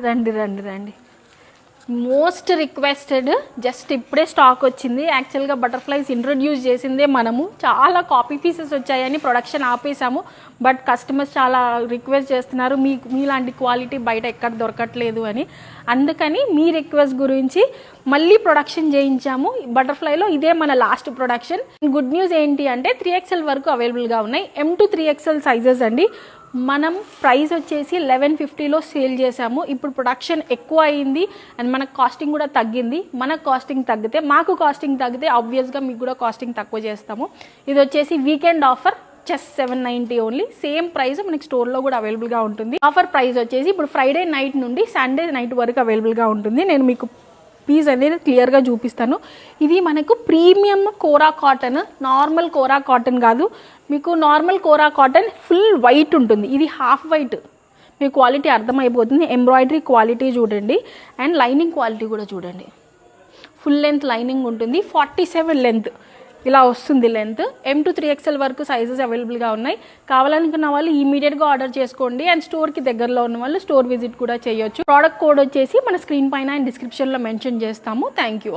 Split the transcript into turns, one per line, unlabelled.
రండి రండి రండి. మోస్ట్ రిక్వెస్టెడ్, జస్ట్ ఇప్పుడే స్టాక్ వచ్చింది. యాక్చువల్గా బటర్ఫ్లైస్ ఇంట్రొడ్యూస్ చేసిందే మనము, చాలా కాపీ పీసెస్ వచ్చాయని ప్రొడక్షన్ ఆపేసాము. బట్ కస్టమర్స్ చాలా రిక్వెస్ట్ చేస్తున్నారు, మీలాంటి క్వాలిటీ బయట ఎక్కడ దొరకట్లేదు అని. అందుకని మీ రిక్వెస్ట్ గురించి మళ్ళీ ప్రొడక్షన్ చేయించాము బటర్ఫ్లైలో. ఇదే మన లాస్ట్ ప్రొడక్షన్. గుడ్ న్యూస్ ఏంటి అంటే 3XL వరకు అవైలబుల్గా ఉన్నాయి. M to 3XL సైజెస్ అండి. మనం ప్రైస్ వచ్చేసి 1150లో సేల్ చేసాము. ఇప్పుడు ప్రొడక్షన్ ఎక్కువ అయింది అండ్ మనకు కాస్టింగ్ కూడా తగ్గింది. మనకు కాస్టింగ్ తగ్గితే, మాకు కాస్టింగ్ తగ్గితే ఆబ్వియస్గా మీకు కూడా కాస్టింగ్ తక్కువ చేస్తాము. ఇది వచ్చేసి weekend offer, just 790 only. Same price మనకి స్టోర్లో కూడా అవైలబుల్గా ఉంటుంది. ఆఫర్ ప్రైస్ వచ్చేసి ఇప్పుడు ఫ్రైడే నైట్ నుండి సండే నైట్ వరకు అవైలబుల్గా ఉంటుంది. నేను మీకు పీస్ అనేది క్లియర్గా చూపిస్తాను. ఇది మనకు ప్రీమియం కోరా కాటన్, నార్మల్ కోరా కాటన్ కాదు. మీకు నార్మల్ కోరా కాటన్ ఫుల్ వైట్ ఉంటుంది, ఇది హాఫ్ వైట్. మీకు క్వాలిటీ అర్థమైపోతుంది. ఎంబ్రాయిడరీ క్వాలిటీ చూడండి అండ్ లైనింగ్ క్వాలిటీ కూడా చూడండి. ఫుల్ లెంత్ లైనింగ్ ఉంటుంది, 47 లెంత్ ఇలా వస్తుంది లెంత్. M to 3XL వరకు సైజెస్ అవైలబుల్గా ఉన్నాయి. కావాలనుకున్న వాళ్ళు ఇమీడియట్గా ఆర్డర్ చేసుకోండి అండ్ స్టోర్కి దగ్గరలో ఉన్న వాళ్ళు స్టోర్ విజిట్ కూడా చేయొచ్చు. ప్రోడక్ట్ కోడ్ వచ్చేసి మన స్క్రీన్ పైన అండ్ డిస్క్రిప్షన్లో మెన్షన్ చేస్తాము. Thank you.